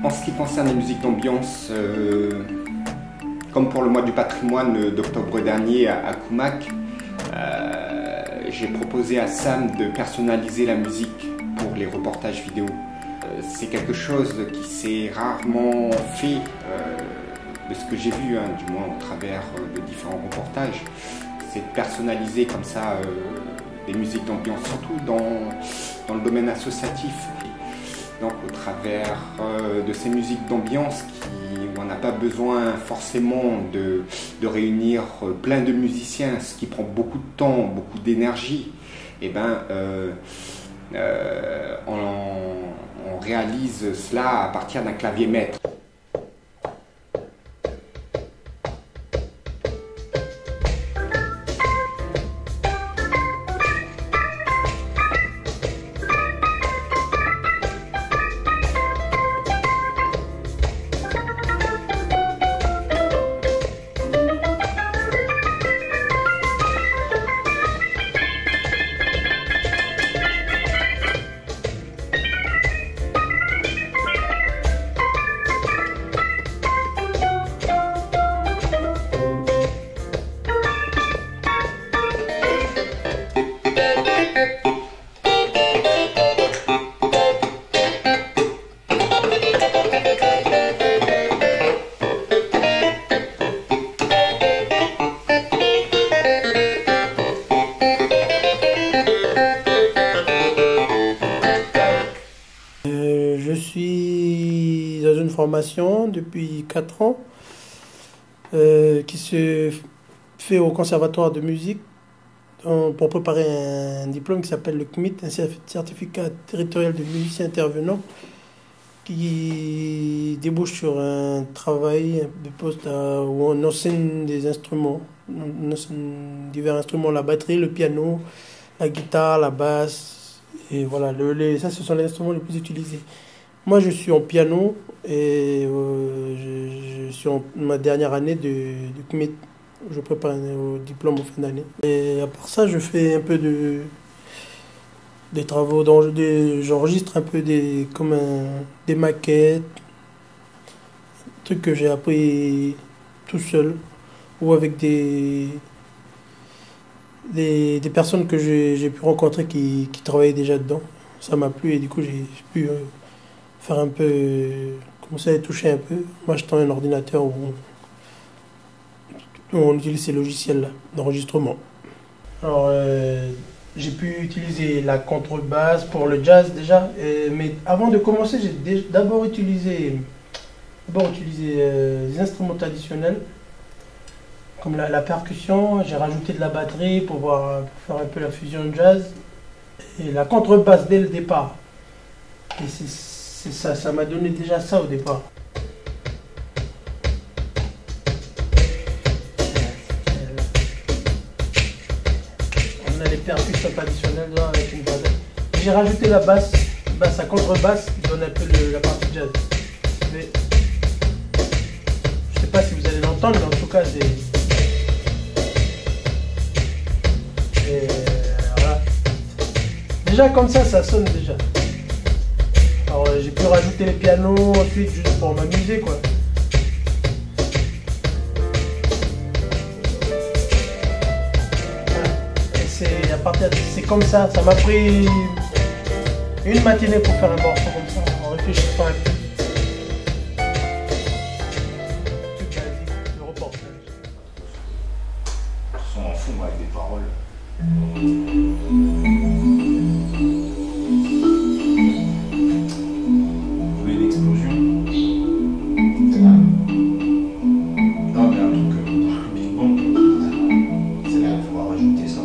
En ce qui concerne la musique d'ambiance, comme pour le mois du patrimoine d'octobre dernier à Koumak, j'ai proposé à Sam de personnaliser la musique pour les reportages vidéo. C'est quelque chose qui s'est rarement fait de ce que j'ai vu, du moins au travers de différents reportages. C'est de personnaliser comme ça des musiques d'ambiance, surtout dans le domaine associatif. Donc au travers de ces musiques d'ambiance où on n'a pas besoin forcément de réunir plein de musiciens, ce qui prend beaucoup de temps, beaucoup d'énergie, et on réalise cela à partir d'un clavier maître. Je suis dans une formation depuis 4 ans qui se fait au Conservatoire de musique pour préparer un diplôme qui s'appelle le CMIT, un certificat territorial de musicien intervenant, qui débouche sur un travail de poste où on enseigne des instruments, on enseigne divers instruments, la batterie, le piano, la guitare, la basse, et voilà, ça ce sont les instruments les plus utilisés. Moi je suis en piano et je suis en ma dernière année du CMIT, je prépare au diplôme en fin d'année. Et à part ça, je fais un peu des travaux, j'enregistre un peu des maquettes, des trucs que j'ai appris tout seul ou avec des personnes que j'ai pu rencontrer qui travaillaient déjà dedans. Ça m'a plu et du coup j'ai pu faire un peu, commencer à toucher un peu. Moi je tends un ordinateur où on utilise ces logiciels d'enregistrement. Alors j'ai pu utiliser la contrebasse pour le jazz déjà, mais avant de commencer j'ai d'abord utilisé des instruments traditionnels comme la percussion. J'ai rajouté de la batterie pour faire un peu la fusion jazz et la contrebasse dès le départ. Et ça m'a donné déjà ça au départ. On a les percussions traditionnelles avec une basse. J'ai rajouté la basse à contrebasse qui donne un peu la partie jazz. Mais je sais pas si vous allez l'entendre, mais en tout cas voilà. Déjà comme ça sonne déjà. Alors j'ai pu rajouter les pianos ensuite juste pour m'amuser quoi. C'est comme ça m'a pris une matinée pour faire un morceau comme ça, en réfléchissant un peu. Le reportage. On s'en fout avec des paroles. Vous voulez une explosion? Non mais un truc Big Bang, c'est là qu'il faudra rajouter ça.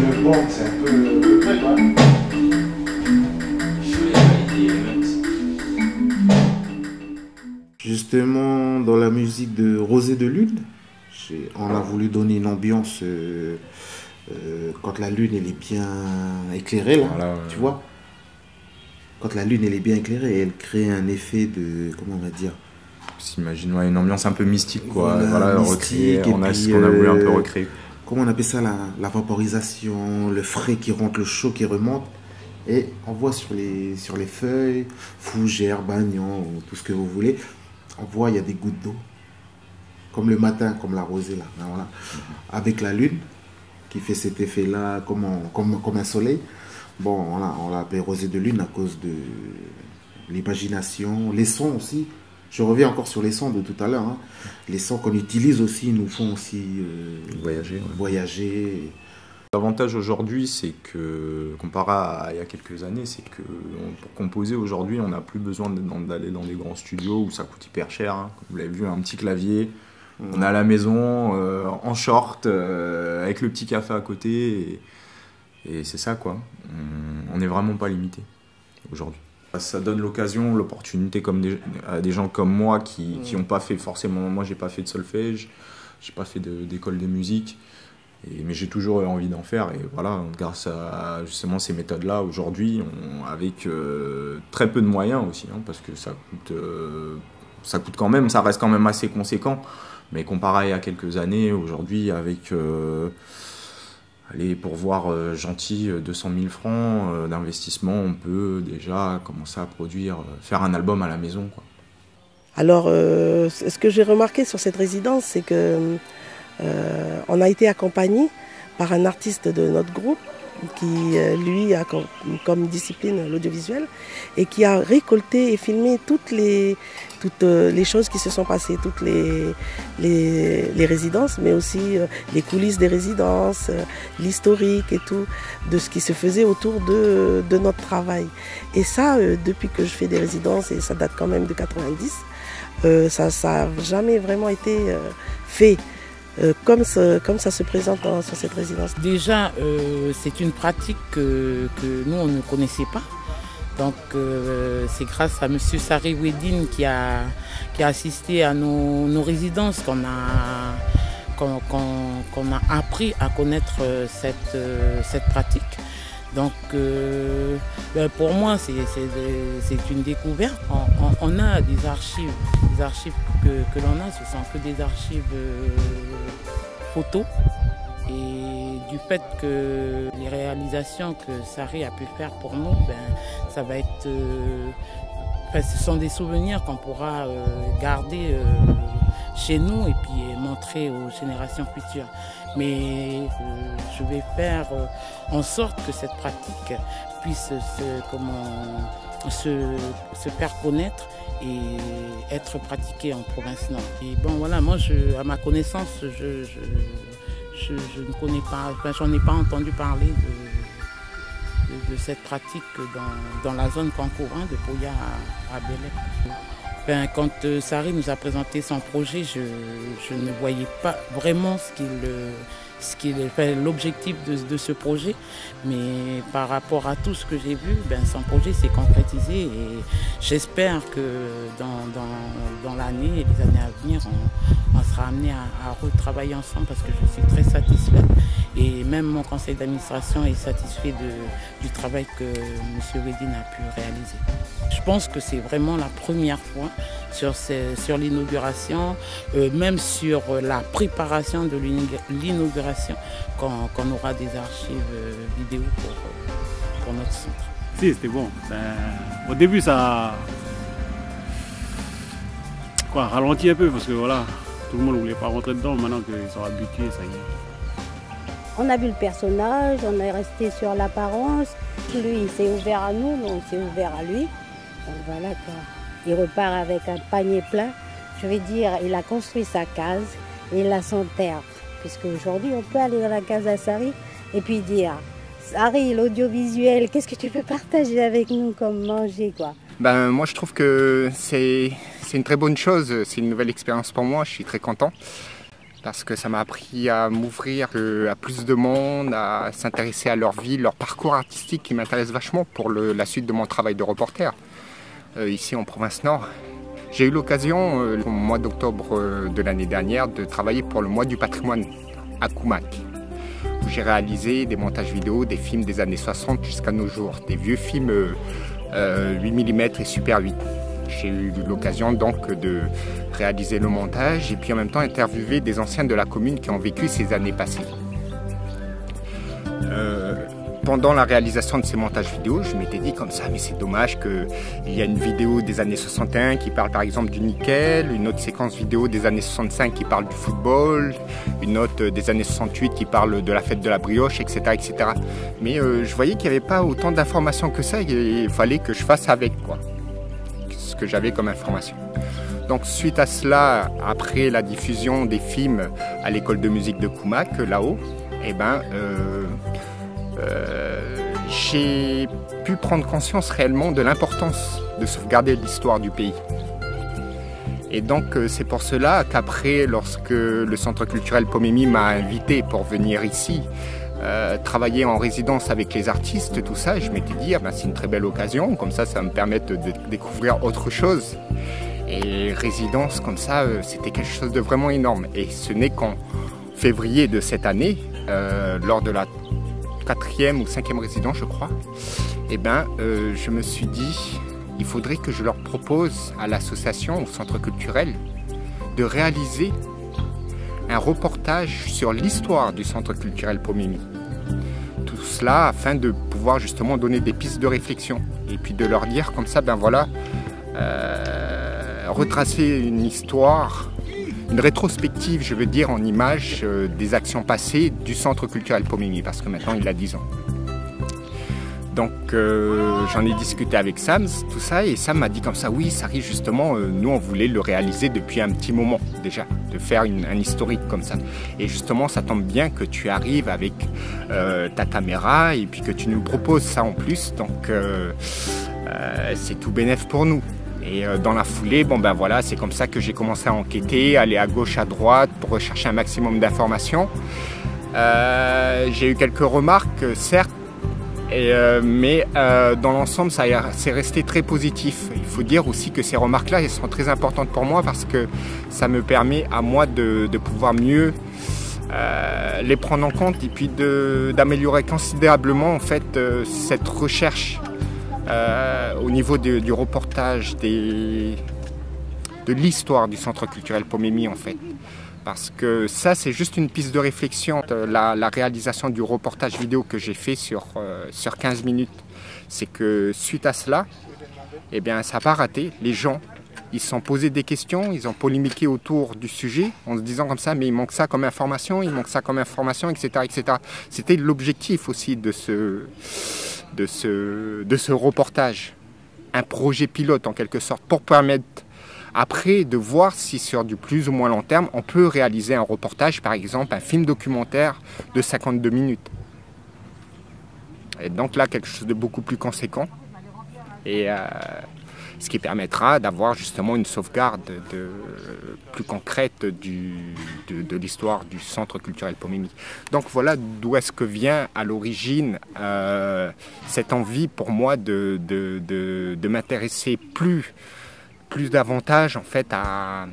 Le bang c'est un peu le truc, ouais. Justement, dans la musique de Rosée de Lune, on a voulu donner une ambiance quand la lune elle est bien éclairée, là, voilà, tu vois. Quand la lune elle est bien éclairée, elle crée un effet de, comment on va dire, s'imagine une ambiance un peu mystique, quoi. Voilà, mystique, on a ce qu'on a voulu un peu recréer. Comment on appelle ça, la vaporisation, le frais qui rentre, le chaud qui remonte. Et on voit sur les feuilles, fougères, bagnon, ou tout ce que vous voulez, on voit il y a des gouttes d'eau. Comme le matin, comme la rosée là. Voilà. Avec la lune, qui fait cet effet-là comme un soleil. Bon, voilà, on l'a appelé rosée de lune à cause de l'imagination, les sons aussi. Je reviens encore sur les sons de tout à l'heure. Hein. Les sons qu'on utilise aussi nous font aussi voyager. L'avantage aujourd'hui, c'est que, comparé à il y a quelques années, c'est que pour composer aujourd'hui, on n'a plus besoin d'aller dans des grands studios où ça coûte hyper cher. Hein. Comme vous l'avez vu, un petit clavier, on est à la maison, en short, avec le petit café à côté. Et c'est ça, quoi. On n'est vraiment pas limité aujourd'hui. Ça donne l'occasion, l'opportunité à des gens comme moi qui n'ont pas fait forcément... Moi, j'ai pas fait de solfège, j'ai pas fait d'école de musique, mais j'ai toujours eu envie d'en faire. Et voilà, grâce à justement ces méthodes-là, aujourd'hui, avec très peu de moyens aussi, hein, parce que ça coûte quand même, ça reste quand même assez conséquent. Mais comparé à quelques années, aujourd'hui, avec... Allez, pour voir gentil 200 000 francs d'investissement, on peut déjà commencer à produire, faire un album à la maison, quoi. Alors, ce que j'ai remarqué sur cette résidence, c'est que on a été accompagné par un artiste de notre groupe qui, lui, a comme discipline l'audiovisuel et qui a récolté et filmé toutes les choses qui se sont passées, toutes les résidences, mais aussi les coulisses des résidences, l'historique et tout, de ce qui se faisait autour de notre travail. Et ça, depuis que je fais des résidences, et ça date quand même de 90, ça n'a jamais vraiment été fait. Comme ça se présente sur cette résidence. Déjà, c'est une pratique que nous, on ne connaissait pas. Donc, c'est grâce à M. Sari Wedine qui a assisté à nos résidences qu'on a appris à connaître cette pratique. Donc, pour moi, c'est une découverte. On a des archives que l'on a, ce sont que des archives photos. Et du fait que les réalisations que Sari a pu faire pour nous, ça va être, ce sont des souvenirs qu'on pourra garder chez nous et puis montrer aux générations futures. Mais je vais faire en sorte que cette pratique puisse se faire connaître et être pratiquée en province nord. Et bon voilà, moi à ma connaissance, je ne connais pas, j'en ai pas entendu parler de cette pratique dans la zone Cancourin de Pouya à Bélec. Quand Sari nous a présenté son projet, je ne voyais pas vraiment l'objectif de ce projet, mais par rapport à tout ce que j'ai vu, son projet s'est concrétisé et j'espère que dans l'année et les années à venir, on sera amené à retravailler ensemble parce que je suis très satisfaite et même mon conseil d'administration est satisfait du travail que M. Wedine a pu réaliser. Je pense que c'est vraiment la première fois sur l'inauguration, même sur la préparation de l'inauguration, qu'on aura des archives vidéo pour notre centre. Si, c'était bon. Au début, ça ralentit un peu parce que voilà, tout le monde ne voulait pas rentrer dedans. Maintenant qu'ils sont habitués, ça y est. On a vu le personnage, on est resté sur l'apparence. Lui, il s'est ouvert à nous, nous, on s'est ouvert à lui. Donc voilà quoi. Il repart avec un panier plein. Je vais dire, il a construit sa case et il a son terre. Puisque aujourd'hui, on peut aller dans la case à Sari et puis dire, Sari, l'audiovisuel, qu'est-ce que tu peux partager avec nous comme manger quoi? Moi, je trouve que c'est une très bonne chose. C'est une nouvelle expérience pour moi. Je suis très content. Parce que ça m'a appris à m'ouvrir à plus de monde, à s'intéresser à leur vie, leur parcours artistique qui m'intéresse vachement pour la suite de mon travail de reporter ici en province nord. J'ai eu l'occasion au mois d'octobre de l'année dernière de travailler pour le mois du patrimoine à Koumak, où j'ai réalisé des montages vidéo, des films des années 60 jusqu'à nos jours, des vieux films 8 mm et Super 8. J'ai eu l'occasion donc de réaliser le montage et puis en même temps interviewer des anciens de la commune qui ont vécu ces années passées. pendant la réalisation de ces montages vidéo, je m'étais dit comme ça, mais c'est dommage qu'il y a une vidéo des années 61 qui parle par exemple du nickel, une autre séquence vidéo des années 65 qui parle du football, une autre des années 68 qui parle de la fête de la brioche, etc. etc. Mais je voyais qu'il n'y avait pas autant d'informations que ça, il fallait que je fasse avec, quoi, ce que j'avais comme information. Donc suite à cela, après la diffusion des films à l'école de musique de Koumak, là-haut, eh ben, j'ai pu prendre conscience réellement de l'importance de sauvegarder l'histoire du pays. Et donc c'est pour cela qu'après, lorsque le Centre culturel Pomemi m'a invité pour venir ici, travailler en résidence avec les artistes, tout ça, je m'étais dit, ah ben, c'est une très belle occasion, comme ça, ça va me permettre de découvrir autre chose. Et résidence comme ça, c'était quelque chose de vraiment énorme. Et ce n'est qu'en février de cette année, lors de la 4e ou 5e résidence, je crois, eh ben, je me suis dit, il faudrait que je leur propose à l'association, au centre culturel, de réaliser un reportage sur l'histoire du centre culturel Pomemi. Tout cela afin de pouvoir justement donner des pistes de réflexion et puis de leur dire comme ça, ben voilà, retracer une histoire, une rétrospective, je veux dire, en images des actions passées du Centre culturel Pomemi, parce que maintenant il a 10 ans. Donc j'en ai discuté avec Sam, tout ça, et Sam m'a dit comme ça, oui, ça arrive justement, nous on voulait le réaliser depuis un petit moment déjà, de faire un historique comme ça. Et justement, ça tombe bien que tu arrives avec ta caméra et puis que tu nous proposes ça en plus, donc c'est tout bénef pour nous. Et dans la foulée, bon ben voilà, c'est comme ça que j'ai commencé à enquêter, aller à gauche, à droite pour rechercher un maximum d'informations. J'ai eu quelques remarques, certes, mais dans l'ensemble, c'est resté très positif. Il faut dire aussi que ces remarques-là, elles sont très importantes pour moi parce que ça me permet à moi de pouvoir mieux les prendre en compte et puis d'améliorer considérablement en fait cette recherche. Au niveau du reportage de l'histoire du Centre culturel Pomemi en fait. Parce que ça c'est juste une piste de réflexion, la réalisation du reportage vidéo que j'ai fait sur 15 minutes. C'est que suite à cela, eh bien, ça n'a pas raté. Les gens, ils se sont posés des questions, ils ont polémiqué autour du sujet en se disant comme ça, mais il manque ça comme information, il manque ça comme information, etc. etc. C'était l'objectif aussi de ce reportage, un projet pilote en quelque sorte, pour permettre après de voir si sur du plus ou moins long terme, on peut réaliser un reportage, par exemple un film documentaire de 52 minutes. Et donc là, quelque chose de beaucoup plus conséquent, et ce qui permettra d'avoir justement une sauvegarde plus concrète de l'histoire du Centre culturel Pomemi. Donc voilà d'où est-ce que vient à l'origine cette envie pour moi de m'intéresser plus davantage en fait à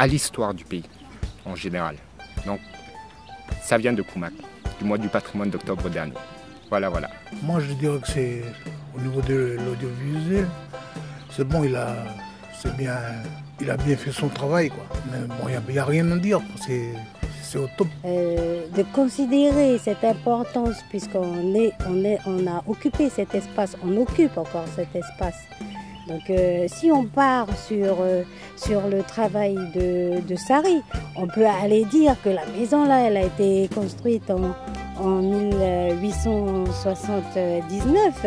l'histoire du pays en général. Donc ça vient de Koumak, du mois du patrimoine d'octobre dernier. Voilà. Moi je dirais que c'est au niveau de l'audiovisuel, c'est bon, il a bien fait son travail, quoi. Mais bon, il n'y a rien à dire, c'est au top. De considérer cette importance, puisqu'on a occupé cet espace, on occupe encore cet espace. Donc si on part sur le travail de Sari, on peut aller dire que la maison là, elle a été construite en 1879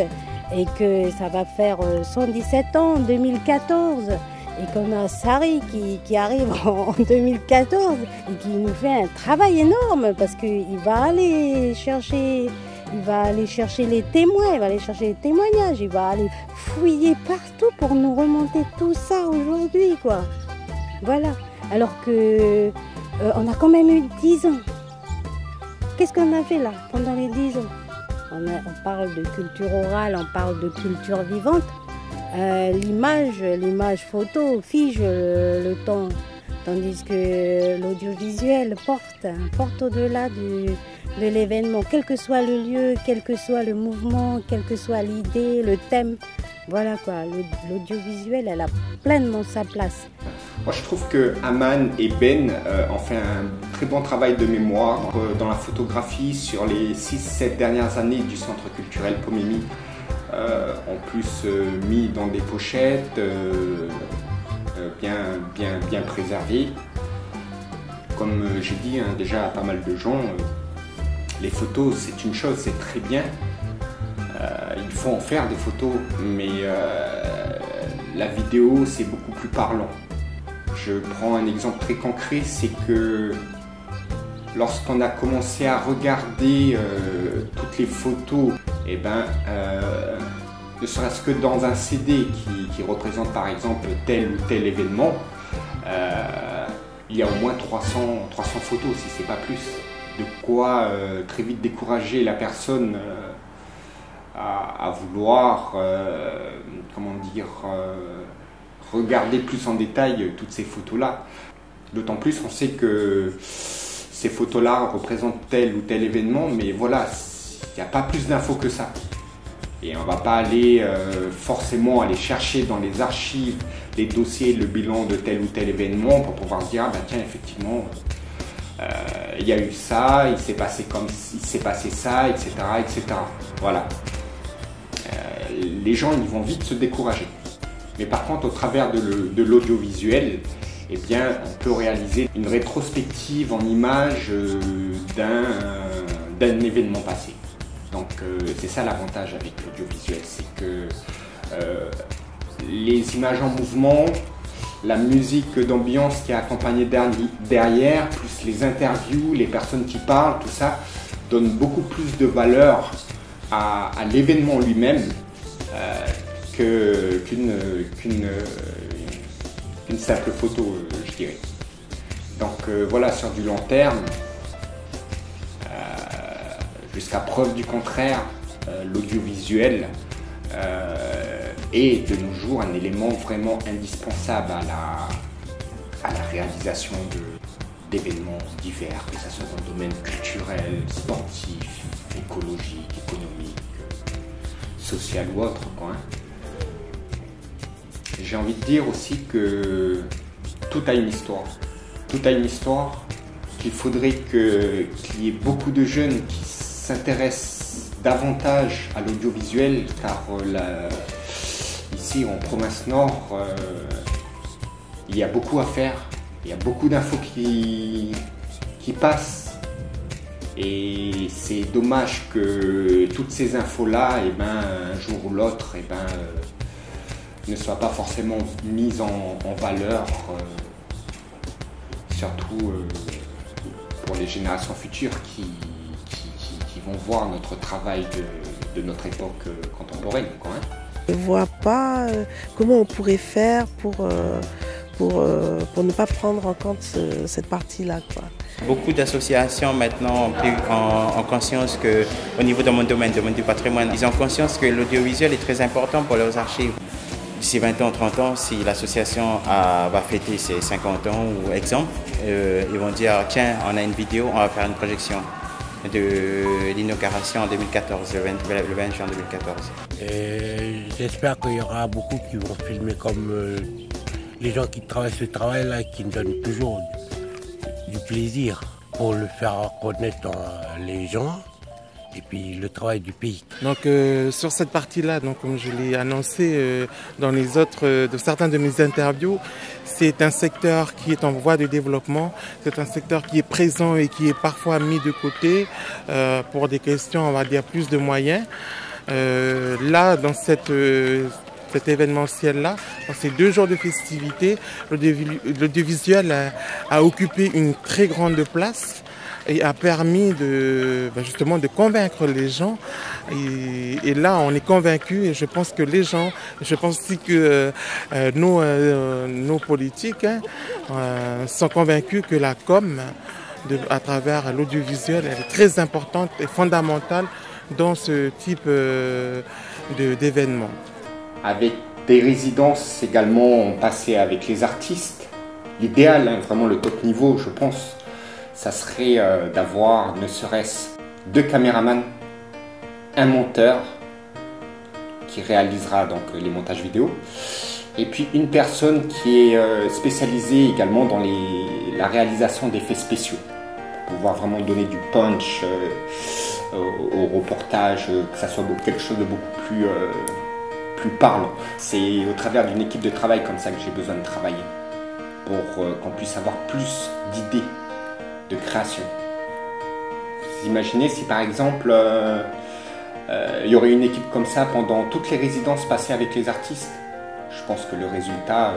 et que ça va faire 117 ans en 2014 et qu'on a Sari qui arrive en 2014 et qui nous fait un travail énorme parce qu'il va aller chercher les témoins, il va aller chercher les témoignages, il va aller fouiller partout pour nous remonter tout ça aujourd'hui, quoi. Voilà. Alors que on a quand même eu 10 ans. Qu'est-ce qu'on a fait là pendant les 10 ans? On parle de culture orale, on parle de culture vivante. L'image photo fige le temps, tandis que l'audiovisuel porte au-delà de l'événement, quel que soit le lieu, quel que soit le mouvement, quelle que soit l'idée, le thème. Voilà quoi, l'audiovisuel, elle a pleinement sa place. Moi, je trouve que Aman et Ben ont fait un très bon travail de mémoire dans la photographie sur les 6-7 dernières années du Centre culturel Pomemi. En plus mis dans des pochettes bien préservées. Comme j'ai dit déjà à pas mal de gens, les photos c'est une chose, c'est très bien. Il faut en faire des photos, mais la vidéo c'est beaucoup plus parlant. Je prends un exemple très concret, c'est que lorsqu'on a commencé à regarder toutes les photos, ne serait-ce que dans un CD qui représente par exemple tel ou tel événement, il y a au moins 300 photos, si c'est pas plus. De quoi très vite décourager la personne à vouloir, regarder plus en détail toutes ces photos-là. D'autant plus on sait que ces photos-là représentent tel ou tel événement, mais voilà, il n'y a pas plus d'infos que ça. Et on ne va pas aller forcément aller chercher dans les archives, les dossiers, le bilan de tel ou tel événement pour pouvoir se dire, ah, bah, tiens, effectivement, il y a eu ça, il s'est passé ça, etc. etc. Voilà. Les gens, ils vont vite se décourager. Mais par contre, au travers de l'audiovisuel, eh bien, on peut réaliser une rétrospective en images d'un événement passé. Donc c'est ça l'avantage avec l'audiovisuel, c'est que les images en mouvement, la musique d'ambiance qui est accompagnée derrière, plus les interviews, les personnes qui parlent, tout ça, donne beaucoup plus de valeur à l'événement lui-même qu'une simple photo, je dirais. Donc voilà, sur du long terme, jusqu'à preuve du contraire, l'audiovisuel est de nos jours un élément vraiment indispensable à la réalisation d'événements divers, que ce soit dans le domaine culturel, sportif, écologique, économique, social ou autre, quoi, hein. J'ai envie de dire aussi que tout a une histoire. Tout a une histoire, qu'il faudrait qu'il y ait beaucoup de jeunes qui s'intéressent davantage à l'audiovisuel, car ici en province nord, il y a beaucoup à faire, il y a beaucoup d'infos qui passent, et c'est dommage que toutes ces infos-là, un jour ou l'autre, ne soient pas forcément mises en valeur, surtout pour les générations futures qui vont voir notre travail de notre époque contemporaine, quoi, hein. Je ne vois pas comment on pourrait faire pour ne pas prendre en compte cette partie-là, quoi. Beaucoup d'associations maintenant ont pris en conscience qu'au niveau de mon domaine du patrimoine, ils ont conscience que l'audiovisuel est très important pour leurs archives. D'ici 20 ans, 30 ans, si l'association va fêter ses 50 ans ou exemple, ils vont dire tiens, on a une vidéo, on va faire une projection de l'inauguration en 2014, le 20 juin 2014. J'espère qu'il y aura beaucoup qui vont filmer comme les gens qui travaillent ce travail-là, qui me donnent toujours du plaisir pour le faire connaître les gens et puis le travail du pays. Donc sur cette partie-là, donc comme je l'ai annoncé dans les autres de certains de mes interviews, c'est un secteur qui est en voie de développement, c'est un secteur qui est présent et qui est parfois mis de côté pour des questions, on va dire, plus de moyens. Là, dans cet événementiel-là, dans ces 2 jours de festivités, l'audiovisuel a occupé une très grande place et a permis justement de convaincre les gens. Et là, on est convaincus, et je pense que les gens, je pense aussi que nos politiques sont convaincus que la com, à travers l'audiovisuel, elle est très importante et fondamentale dans ce type d'événement. Avec des résidences également passées avec les artistes, l'idéal, vraiment le top niveau, je pense, ça serait d'avoir ne serait-ce 2 caméramans, un monteur qui réalisera donc les montages vidéo, Et puis une personne qui est spécialisée également dans la réalisation d'effets spéciaux, pour pouvoir vraiment donner du punch au reportage, que ça soit quelque chose de beaucoup plus parlant. C'est au travers d'une équipe de travail comme ça que j'ai besoin de travailler, pour qu'on puisse avoir plus d'idées de création. Vous imaginez si par exemple il y aurait une équipe comme ça pendant toutes les résidences passées avec les artistes, je pense que le résultat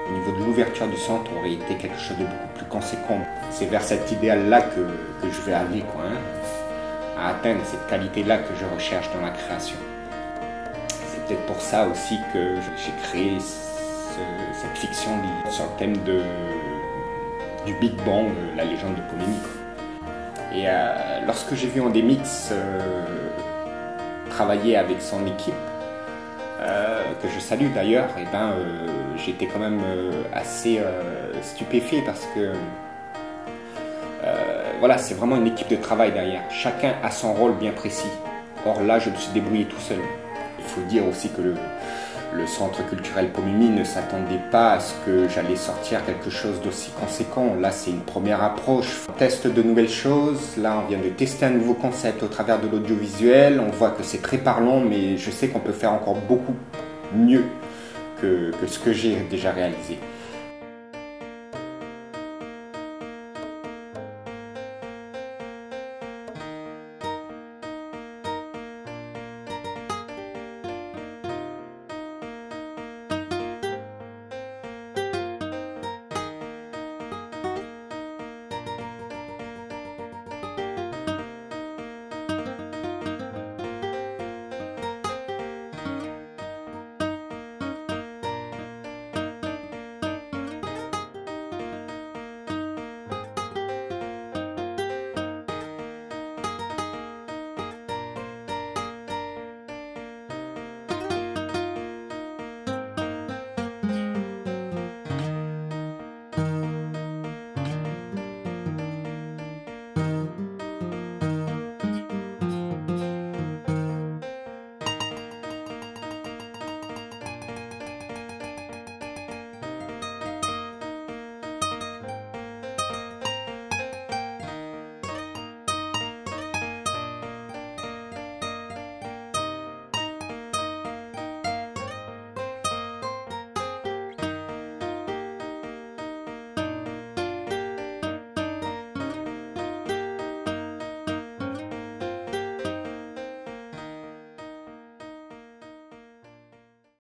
au niveau de l'ouverture du centre aurait été quelque chose de beaucoup plus conséquent. C'est vers cet idéal-là que je vais aller, quoi, hein, à atteindre cette qualité-là que je recherche dans la création. C'est peut-être pour ça aussi que j'ai créé cette fiction sur le thème du Big Bang, la légende de Polémique. Et lorsque j'ai vu Endemix travailler avec son équipe, que je salue d'ailleurs, et j'étais quand même assez stupéfait parce que voilà, c'est vraiment une équipe de travail derrière. Chacun a son rôle bien précis. Or là, je me suis débrouillé tout seul. Il faut dire aussi que le centre culturel Pomimi ne s'attendait pas à ce que j'allais sortir quelque chose d'aussi conséquent. Là, c'est une première approche. On teste de nouvelles choses. Là, on vient de tester un nouveau concept au travers de l'audiovisuel. On voit que c'est très parlant, mais je sais qu'on peut faire encore beaucoup mieux que ce que j'ai déjà réalisé.